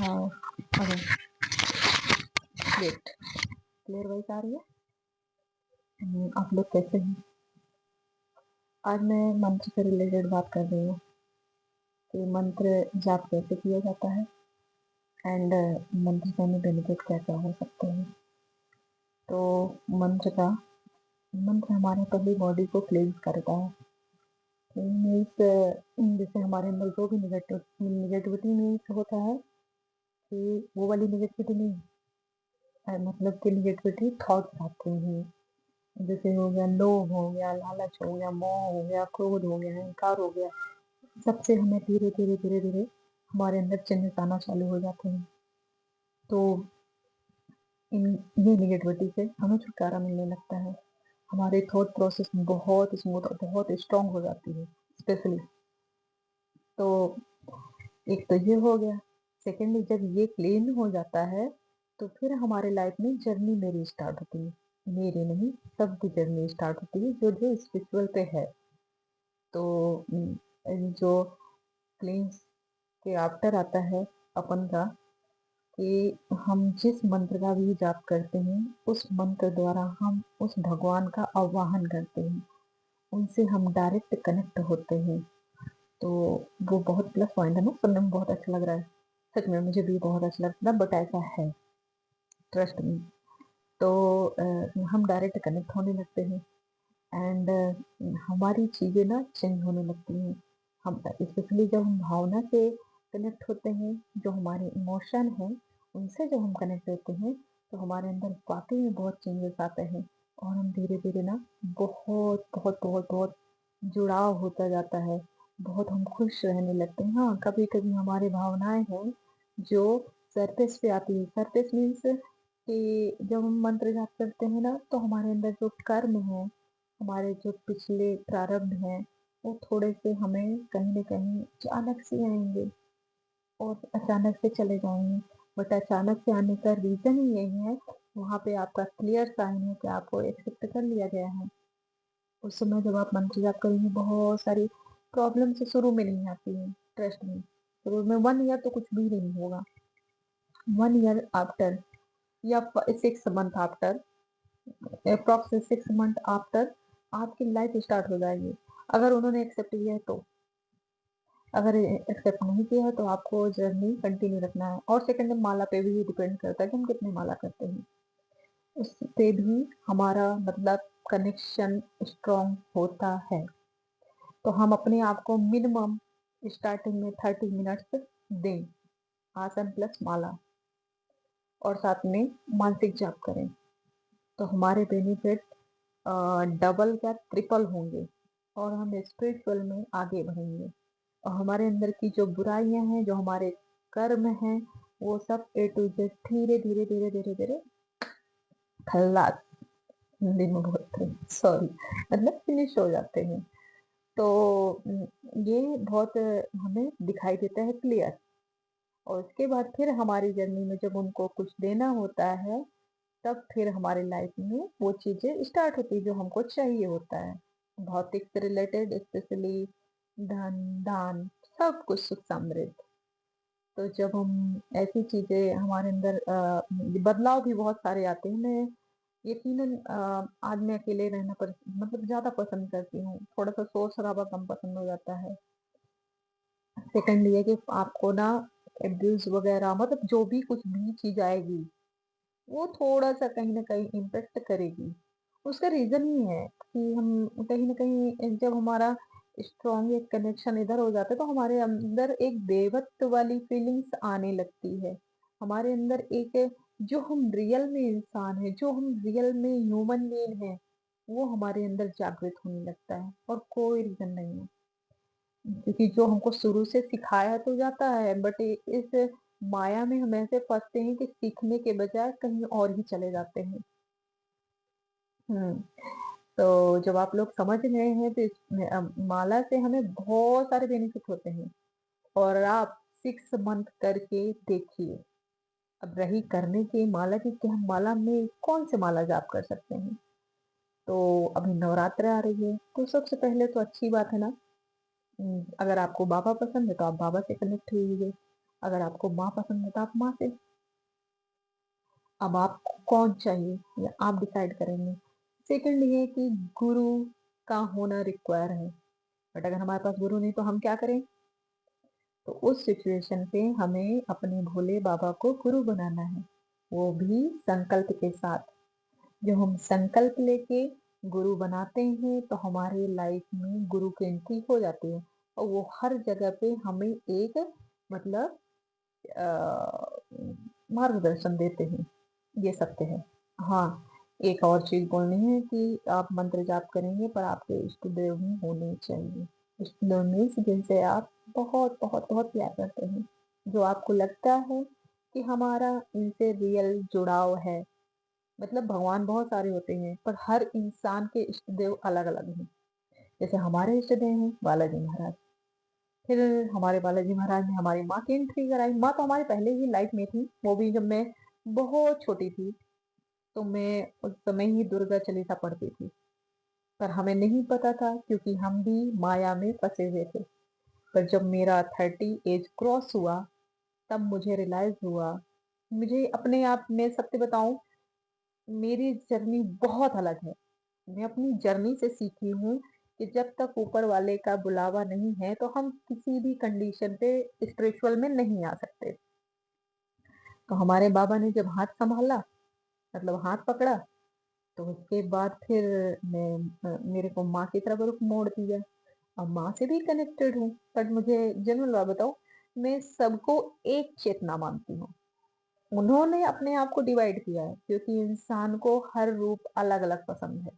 अरे wait, clear voice आ रही है? आप लोग कैसे हैं? आज मैं मंत्र से रिलेटेड बात कर रही हूँ कि मंत्र जाप कैसे किया जाता है एंड मंत्र से हमें बेनिफिट क्या क्या हो सकते हैं। तो मंत्र हमारे पहले बॉडी को क्लींस करता है। मीन्स जैसे हमारे अंदर जो भी निगेटिविटी मीन्स होता है कि वो वाली निगेटिविटी नहीं, मतलब कि निगेटिविटी थॉट्स आते हैं। जैसे हो गया लोभ, हो गया लालच, हो गया मोह, हो गया क्रोध, हो गया अहंकार, हो गया, सबसे हमें धीरे धीरे धीरे धीरे हमारे अंदर चेंजेस आना चालू हो जाते हैं। तो ये निगेटिविटी से हमें छुटकारा मिलने लगता है। हमारे थॉट प्रोसेस बहुत स्मूथ और बहुत स्ट्रांग हो जाती है स्पेशली। तो एक तो ये हो गया। सेकेंडली, जब ये क्लीन हो जाता है तो फिर हमारे लाइफ में जर्नी मेरी स्टार्ट होती है। मेरी नहीं, सबकी जर्नी स्टार्ट होती है जो जो स्पिरिचुअल पे है। तो जो क्लींस के आफ्टर आता है अपन का कि हम जिस मंत्र का भी जाप करते हैं उस मंत्र द्वारा हम उस भगवान का आवाहन करते हैं, उनसे हम डायरेक्ट कनेक्ट होते हैं। तो वो बहुत प्लस पॉइंट है ना, सुनने में बहुत अच्छा लग रहा है। सच में मुझे भी बहुत अच्छा लगता है, बट ऐसा है, ट्रस्ट मी। तो हम डायरेक्ट कनेक्ट होने लगते हैं एंड हमारी चीज़ें ना चेंज होने लगती हैं। हम स्पेशली जब हम भावना से कनेक्ट होते हैं, जो हमारे इमोशन हैं उनसे जब हम कनेक्ट होते हैं तो हमारे अंदर वाकई में बहुत चेंजेस आते हैं और हम धीरे धीरे ना बहुत बहुत बहुत बहुत जुड़ाव होता जाता है। बहुत हम खुश रहने लगते हैं। हाँ, कभी कभी हमारी भावनाएं हैं जो सरफेस पे आती है। सरफेस मीन्स कि जब हम मंत्र जाप करते हैं ना तो हमारे अंदर जो कर्म है, हमारे जो पिछले प्रारब्ध हैं, वो थोड़े से हमें कहीं न कहीं अचानक से आएँगे और अचानक से चले जाएँगे। बट अचानक से आने का रीज़न ही यही है, वहाँ पे आपका क्लियर साइन है कि आपको एक्सेप्ट कर लिया गया है। उस समय जब आप मंत्र जाप करेंगे बहुत सारी प्रॉब्लम्स शुरू में नहीं आती हैं, ट्रस्ट मी। शुरू में 1 ईयर तो कुछ भी नहीं होगा। 1 ईयर आफ्टर या 6 month after, approx 6 month after आपकी लाइफ स्टार्ट हो जाएगी। अगर उन्होंने एक्सेप्ट किया है तो। अगर एक्सेप्ट नहीं किया है तो आपको जर्नी कंटिन्यू रखना है। और सेकंड, माला पे भी डिपेंड करता है कि हम कितनी माला करते हैं। उससे भी हमारा मतलब कनेक्शन स्ट्रॉन्ग होता है। तो हम अपने आप को मिनिमम स्टार्टिंग में 30 मिनट्स दें, आसन प्लस माला, और साथ में मानसिक जाप करें। तो हमारे बेनिफिट डबल क्या ट्रिपल होंगे और हम स्पिरिचुअल में आगे बढ़ेंगे। और हमारे अंदर की जो बुराइयां हैं, जो हमारे कर्म हैं, वो सब ए टू जेड धीरे धीरे धीरे धीरे धीरे खल्लास, हिंदी में बोलते हैं, सॉरी, मतलब फिनिश हो जाते हैं। तो ये बहुत हमें दिखाई देता है क्लियर। और उसके बाद फिर हमारी जर्नी में जब उनको कुछ देना होता है तब फिर हमारी लाइफ में वो चीजें स्टार्ट होती है जो हमको चाहिए होता है। भौतिक से रिलेटेड, स्पेशली धन, दान, सब कुछ, सुख समृद्धि। तो जब हम ऐसी चीजें हमारे अंदर बदलाव भी बहुत सारे आते हैं। मैं यकीनन आज मैं अकेले रहना मतलब ज्यादा पसंद करती हूँ। थोड़ा सा शोर शराबा कम पसंद हो जाता है। सेकंड ये कि आपको ना एब्यूज वगैरह, मतलब जो भी कुछ भी चीज आएगी वो थोड़ा-सा कहीं न कहीं इम्पैक्ट करेगी। उसका रीज़न ये है कि हम कहीं न कहीं जब हमारा स्ट्रॉन्ग एक कनेक्शन इधर हो जाता है तो हमारे अंदर एक देवत्व वाली फीलिंग्स आने लगती है। हमारे अंदर एक जो हम रियल में इंसान हैं, जो हम रियल में ह्यूमन बीइंग हैं, वो हमारे अंदर जागृत होने लगता है और कोई रीज़न नहीं है। क्योंकि जो हमको शुरू से सिखाया तो जाता है बट इस माया में हम ऐसे फंसते हैं कि सीखने के बजाय कहीं और ही चले जाते हैं। तो जब आप लोग समझ गए हैं तो माला से हमें बहुत सारे बेनिफिट होते हैं और आप 6 मंथ करके देखिए। अब रही करने की माला की कि हम माला में कौन से माला जाप कर सकते हैं। तो अभी नवरात्र आ रही है तो सबसे पहले तो अच्छी बात है ना, अगर आपको बाबा पसंद है तो आप बाबा से कनेक्ट होइए। अगर आपको माँ पसंद है तो आप माँ से। अब आपको कौन चाहिए ये आप डिसाइड करेंगे। सेकंड ये है कि गुरु का होना रिक्वायर है, बट अगर हमारे पास गुरु नहीं तो हम क्या करें? तो उस सिचुएशन पे हमें अपने भोले बाबा को गुरु बनाना है, वो भी संकल्प के साथ। जब हम संकल्प लेके गुरु बनाते हैं तो हमारे लाइफ में गुरु की एंट्री हो जाती है और वो हर जगह पे हमें एक मतलब मार्गदर्शन देते हैं। ये सत्य है। हाँ, एक और चीज बोलनी है कि आप मंत्र जाप करेंगे पर आपके इष्ट देव भी होने चाहिए। इष्ट देव मीन्स जिनसे आप बहुत बहुत बहुत प्यार करते हैं, जो आपको लगता है कि हमारा इनसे रियल जुड़ाव है। मतलब भगवान बहुत सारे होते हैं पर हर इंसान के इष्ट देव अलग अलग हैं। जैसे हमारे इष्ट देव हैं बालाजी महाराज। फिर हमारे बालाजी महाराज ने हमारी माँ की एंट्री कराई। माँ तो हमारे पहले ही लाइफ में थी, वो भी जब मैं बहुत छोटी थी। तो मैं उस समय ही दुर्गा चालीसा पढ़ती थी, पर हमें नहीं पता था क्योंकि हम भी माया में फंसे हुए थे। पर जब मेरा 30 एज क्रॉस हुआ तब मुझे रियलाइज हुआ, मुझे अपने आप में सत्य बताऊं, मेरी जर्नी बहुत अलग है। मैं अपनी जर्नी से सीखी हूँ कि जब तक ऊपर वाले का बुलावा नहीं है तो हम किसी भी कंडीशन पे स्पिरिचुअल में नहीं आ सकते। तो हमारे बाबा ने जब हाथ संभाला, मतलब हाथ पकड़ा, तो उसके बाद फिर मेरे को माँ की तरफ रुख मोड़ दिया। अब माँ से भी कनेक्टेड हूँ, बट मुझे जनरल बात बताऊं, मैं सबको एक चेतना मानती हूँ। उन्होंने अपने आप को डिवाइड किया है क्योंकि इंसान को हर रूप अलग अलग पसंद है।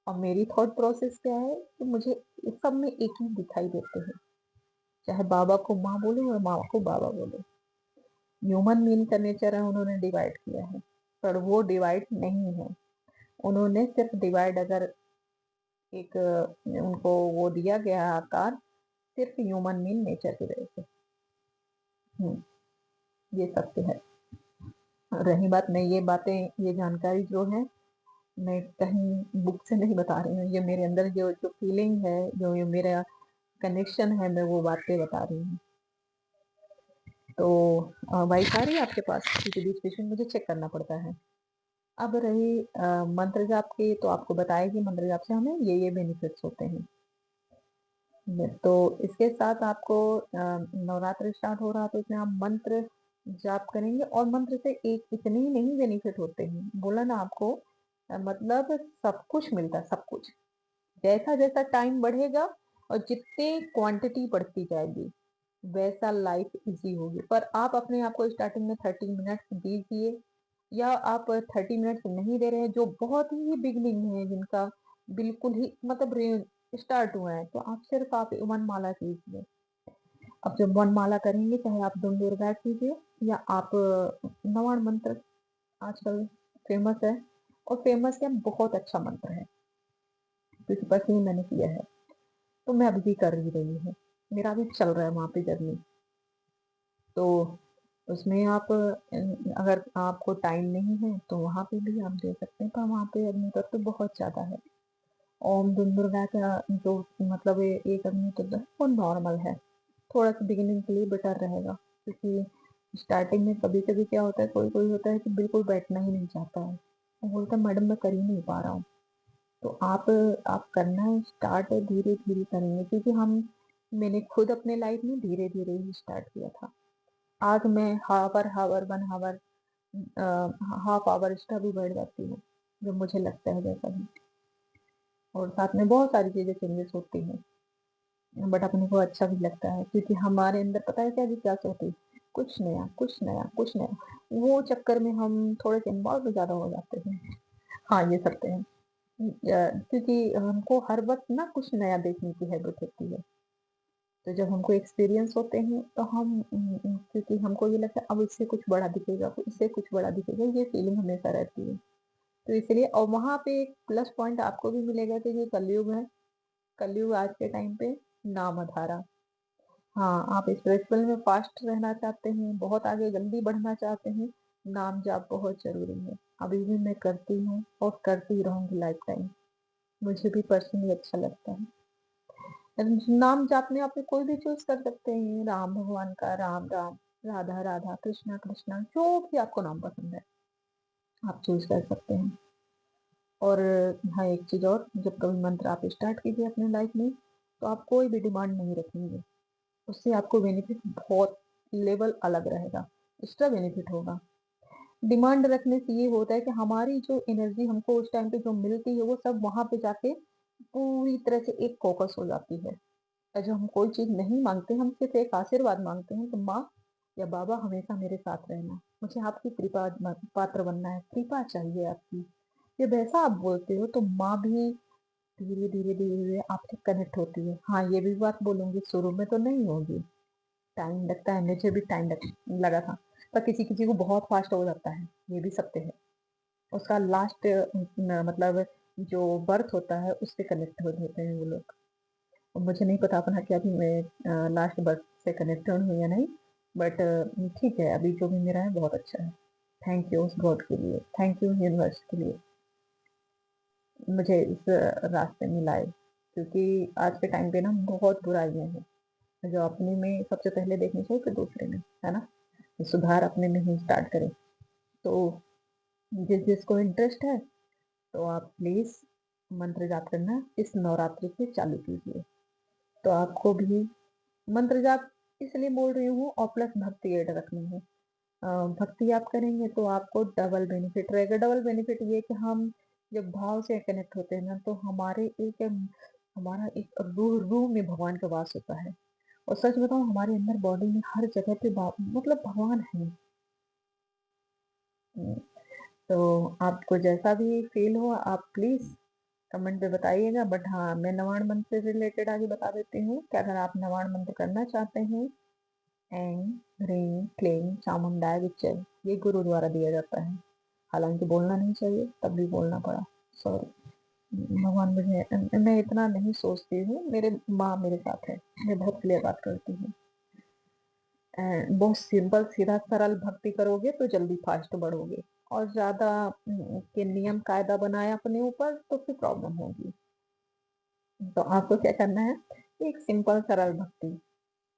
और मेरी थॉट प्रोसेस क्या है कि मुझे इस सब में एक ही दिखाई देते हैं, चाहे बाबा को माँ बोलो और माँ को बाबा बोलो। ह्यूमन बीइंग का नेचर है, उन्होंने डिवाइड किया है, पर वो डिवाइड नहीं है। उन्होंने सिर्फ डिवाइड अगर एक उनको वो दिया गया आकार सिर्फ ह्यूमन बीइंग नेचर की वजह से। ये सत्य है। रही बात, मैं ये बातें, ये जानकारी जो है मैं कहीं बुक से नहीं बता रही हूँ, ये मेरे अंदर जो जो फीलिंग है, जो ये मेरा कनेक्शन है, मैं वो बातें बता रही हूँ। तो वाइस आ रही है आपके पास? क्योंकि बीच बीच में मुझे चेक करना पड़ता है। अब रही मंत्र जाप की, तो आपको बताया कि मंत्र जाप से हमें ये बेनिफिट्स होते हैं। तो इसके साथ आपको नवरात्र स्टार्ट हो रहा तो इसमें आप मंत्र जाप करेंगे और मंत्र से एक इतने ही नहीं बेनिफिट होते हैं, बोला ना आपको, मतलब सब कुछ मिलता है, सब कुछ। जैसा जैसा टाइम बढ़ेगा और जितने क्वांटिटी बढ़ती जाएगी वैसा लाइफ इजी होगी। पर आप अपने आप को स्टार्टिंग में 30 मिनट्स दीजिए, या आप 30 मिनट्स नहीं दे रहे हैं, जो बहुत ही बिगनिंग है, जिनका बिल्कुल ही मतलब स्टार्ट हुआ है, तो आप सिर्फ आप वन माला कीजिए। अब जब वन माला करेंगे, चाहे आप दुंदुर बैठ कीजिए या आप नवाण मंत्र आजकल फेमस है, और फेमस है, बहुत अच्छा मंत्र है, क्योंकि पर्सनली मैंने किया है, तो मैं अभी भी कर ही रही हूँ, मेरा भी चल रहा है वहां पे जर्नी। तो उसमें आप अगर आपको टाइम नहीं है तो वहां पे भी आप दे सकते हैं, पर वहां पे अग्नि तत्व बहुत ज्यादा है। ओम दुम दुर्गा का जो मतलब एक अग्नि तत्व है वो नॉर्मल है, थोड़ा सा बिगिनिंग के लिए बेटर रहेगा, क्योंकि स्टार्टिंग में कभी कभी क्या होता है, कोई कोई होता है कि बिल्कुल बैठना ही नहीं चाहता है, वो बोलता है मैडम मैं कर ही नहीं पा रहा हूँ। तो आप करना स्टार्ट धीरे धीरे करेंगे, क्योंकि मैंने खुद अपने लाइफ में धीरे धीरे ही स्टार्ट किया था। आज मैं हावर 1 आवर हाफ आवर एक्स्ट्रा भी बैठ जाती हूँ जब मुझे लगता है जैसा भी। और साथ में बहुत सारी चीजें चेंजेस होती हैं, बट अपने को अच्छा भी लगता है, क्योंकि हमारे अंदर पता है क्या जिज्ञासा होती है, कुछ नया कुछ नया कुछ नया। वो चक्कर में हम थोड़े से इन्वॉल्व ज्यादा हो जाते हैं। हाँ, ये सकते हैं। क्योंकि हमको हर वक्त ना कुछ नया देखने की हैबिट होती है। तो जब हमको एक्सपीरियंस होते हैं तो क्योंकि हमको ये लगता है अब इससे कुछ बड़ा दिखेगा, तो इससे कुछ बड़ा दिखेगा, ये फीलिंग हमेशा रहती है। तो इसलिए, और वहां पे एक प्लस पॉइंट आपको भी मिलेगा कि ये कलयुग है। कलयुग आज के टाइम पे नाम आधारा। हाँ, आप स्पिरिचुअल में फास्ट रहना चाहते हैं, बहुत आगे जल्दी बढ़ना चाहते हैं, नाम जाप बहुत जरूरी है। अभी भी मैं करती हूँ और करती रहूंगी लाइफ टाइम, मुझे भी पर्सनली अच्छा लगता है। नाम जाप में आप कोई भी चूज़ कर सकते हैं, राम भगवान का राम, राम, राधा, राधा, कृष्णा, कृष्णा, जो भी आपको नाम पसंद है, आप चूज़ कर सकते हैं। और हाँ, एक चीज़ और, जब कभी मंत्र आप स्टार्ट कीजिए अपने लाइफ में, तो आप कोई भी डिमांड नहीं रखेंगे। उससे आपको बेनिफिट बहुत लेवल अलग रहेगा, एक्स्ट्रा बेनिफिट होगा। डिमांड रखने से ये होता है कि हमारी जो एनर्जी हमको उस टाइम पे जो मिलती है, वो सब वहाँ पे जाके पूरी तरह से एक फ़ोकस हो जाती है। और जब हम कोई चीज़ नहीं माँगते, हम सिर्फ़ एक आशीर्वाद माँगते हैं, तो माँ या बाबा हमेशा मेरे साथ रहना, मुझे आपकी कृपा पात्र बनना है, कृपा चाहिए आपकी। जब ऐसा आप बोलते हो, तो माँ भी धीरे, धीरे, धीरे, धीरे आपसे कनेक्ट होती है। हाँ, ये भी बात बोलूँगी, शुरू में तो नहीं होगी, टाइम लगता है, मुझे भी टाइम लगा था। पर किसी-किसी को बहुत फ़ास्ट हो जाता है, ये भी सत्य है। उसका लास्ट मतलब जो बर्थ होता है, उससे कनेक्ट हो होते हैं वो लोग। और मुझे नहीं पता अपना कि अभी मैं लास्ट बर्थ से कनेक्टेड हूँ या नहीं, बट ठीक है, अभी जो भी मेरा है बहुत अच्छा है। थैंक यू उस गॉड के लिए, थैंक यू यूनिवर्स के लिए, मुझे इस रास्ते में लाए। क्योंकि आज के टाइम पे ना बहुत बुराइयाँ हैं, जो अपने में सबसे पहले देखनी चाहिए, फिर दूसरे में, है ना? सुधार अपने में ही स्टार्ट करें। तो जिसको इंटरेस्ट है, तो आप प्लीज़ मंत्र जाप करना इस नवरात्रि से चालू कीजिए। तो आपको भी मंत्र जाप इसलिए बोल रही हूँ, और प्लस भक्ति ऐड रखनी है। भक्ति आप करेंगे तो आपको डबल बेनिफिट रहेगा। डबल बेनिफिट ये कि हम जब भाव से कनेक्ट होते हैं ना, तो हमारा एक रूह में भगवान का वास होता है। और सच बताऊँ, हमारे अंदर बॉडी में हर जगह पे मतलब भगवान है। हुँ, तो आपको जैसा भी फ़ील हो, आप प्लीज़ कमेंट में बताइएगा। बट हाँ, मैं नवाण मंत्र से रिलेटेड आगे बता देती हूँ कि अगर आप नवाण मंत्र करना चाहते हैं, ऐं ह्रीं क्लीं चामुंडाय विच्चे, ये गुरु द्वारा दिया जाता है। हालाँकि बोलना नहीं चाहिए, तब भी बोलना पड़ा, सॉरी। भगवान मुझे, मैं इतना नहीं सोचती हूँ, मेरे माँ मेरे साथ है, मैं बहुत क्लियर बात करती हूँ। बहुत सिंपल सीधा सरल भक्ति करोगे तो जल्दी फास्ट बढ़ोगे, और ज़्यादा के नियम कायदा बनाए अपने ऊपर तो फिर प्रॉब्लम होगी। तो आपको क्या करना है, एक सिंपल सरल भक्ति,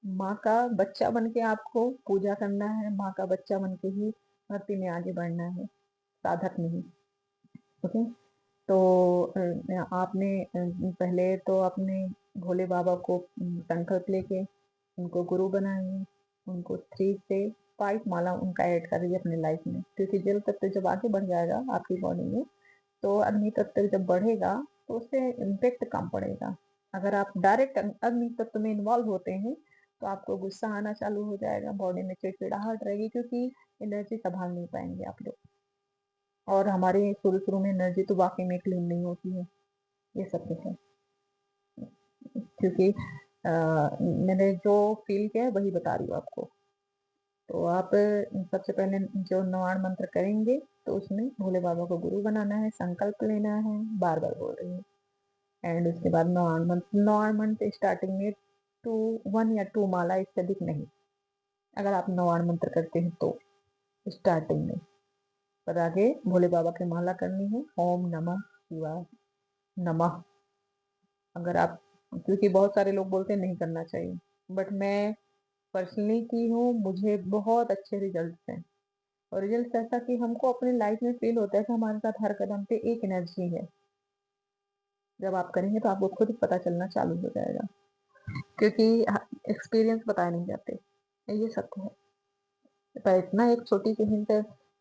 माँ का बच्चा बन के आपको पूजा करना है, माँ का बच्चा बन के ही भक्ति में आगे बढ़ना है, साधक नहीं। ओके? तो आपने पहले तो अपने भोले बाबा को संकल्प लेके उनको गुरु बनाइए, उनको 3 से 5 माला उनका ऐड करिए अपने लाइफ में, क्योंकि जल तत्व जब आगे बढ़ जाएगा आपकी बॉडी में, तो अग्नि तत्व जब बढ़ेगा, तो उससे इम्पैक्ट कम पड़ेगा। अगर आप डायरेक्ट अग्नि तत्व में इन्वॉल्व होते हैं, तो आपको गुस्सा आना चालू हो जाएगा, बॉडी में चिड़चिड़ाहट रहेगी, क्योंकि एनर्जी संभाल नहीं पाएँगे आप लोग। और हमारे शुरू-शुरू में एनर्जी तो वाक़ई में क्लीन नहीं होती है, ये सत्य है। क्योंकि मैंने जो फ़ील किया है वही बता रही हूँ आपको। तो आप सबसे पहले जो नवाण मंत्र करेंगे, तो उसमें भोले बाबा को गुरु बनाना है, संकल्प लेना है, बार-बार बोल रही हूँ। एंड उसके बाद नवाण मंत्र स्टार्टिंग में 2 1 या 2 माला, इससे अधिक नहीं। अगर आप नवाण मंत्र करते हैं तो, स्टार्टिंग में। पर आगे भोले बाबा की माला करनी है, ओम नमः शिवाय नमः। अगर आप, क्योंकि बहुत सारे लोग बोलते हैं नहीं करना चाहिए, बट मैं पर्सनली की हूँ, मुझे बहुत अच्छे रिजल्ट्स हैं। और रिजल्ट्स ऐसा कि हमको अपने लाइफ में फ़ील होता है कि हमारे साथ हर कदम पे एक एनर्जी है। जब आप करेंगे तो आपको खुद पता चलना चालू हो जाएगा, क्योंकि एक्सपीरियंस बताए नहीं जाते, ये सत्य है। पर इतना एक छोटी सी हिंट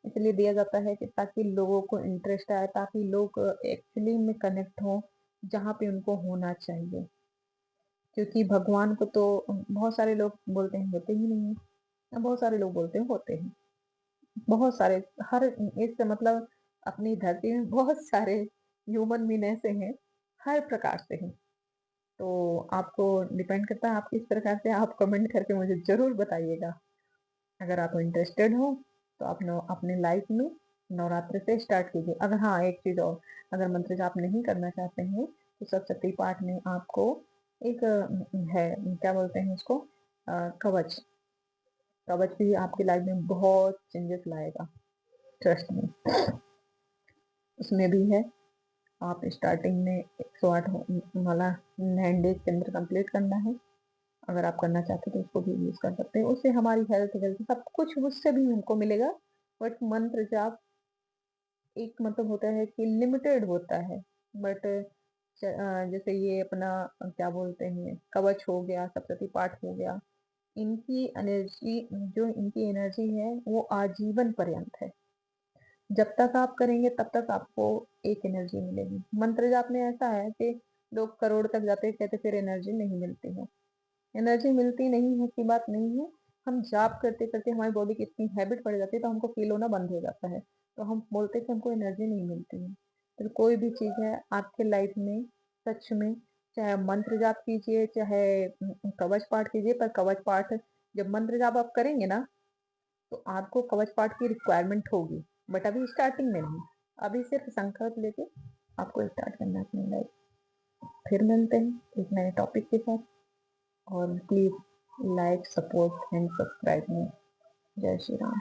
इसलिए दिया जाता है कि ताकि लोगों को इंटरेस्ट आए, ताकि लोग एक्चुअली में कनेक्ट हों जहाँ पे उनको होना चाहिए। क्योंकि भगवान को तो बहुत सारे लोग बोलते हैं होते ही नहीं है, बहुत सारे लोग बोलते हैं होते हैं। बहुत सारे, हर इससे मतलब अपनी धरती में बहुत सारे ह्यूमन बीइंग ऐसे हैं, हर प्रकार से हैं। तो आपको डिपेंड करता है आप किस प्रकार से, आप कमेंट करके मुझे ज़रूर बताइएगा। अगर आप इंटरेस्टेड हो, तो आप अपने लाइफ में नवरात्रि से स्टार्ट कीजिए। अगर हाँ, एक चीज़ और, अगर मंत्र जाप नहीं करना चाहते हैं, तो सप्तशती पाठ में आपको एक है, क्या बोलते हैं उसको, कवच। कवच भी आपकी लाइफ में बहुत चेंजेस लाएगा, ट्रस्ट मी। उसमें भी है आप स्टार्टिंग में 108 वाला 9 डेज के अंदर कंप्लीट करना है। अगर आप करना चाहते हैं तो उसको भी यूज़ कर सकते हैं। उससे हमारी हेल्थ वेल्थ सब कुछ उससे भी हमको मिलेगा। बट मंत्र जाप एक मतलब होता है कि लिमिटेड होता है। बट जैसे ये अपना क्या बोलते हैं, कवच हो गया, सप्तशती पाठ हो गया, इनकी एनर्जी जो इनकी एनर्जी है वो आजीवन पर्यंत है। जब तक आप करेंगे तब तक आपको एक एनर्जी मिलेगी। मंत्र जाप में ऐसा है कि लोग करोड़ तक जाते हैं, कहते फिर एनर्जी नहीं मिलती है। एनर्जी मिलती नहीं है की बात नहीं है। हम जाप करते करते हमारी बॉडी की इतनी हैबिट पड़ जाती है तो हमको फील होना बंद हो जाता है। तो हम बोलते हैं कि हमको एनर्जी नहीं मिलती है। तो कोई भी चीज है आपके लाइफ में, सच में, चाहे आप मंत्र जाप कीजिए, चाहे कवच पाठ कीजिए, पर कवच पाठ जब मंत्र जाप आप करेंगे ना तो आपको कवच पाठ की रिक्वायरमेंट होगी। बट अभी स्टार्टिंग में नहीं, अभी सिर्फ संकल्प लेके आपको स्टार्ट करना है अपनी लाइफ। फिर मिलते हैं एक नए टॉपिक के साथ। और please like, support and subscribe मी। जय श्री राम।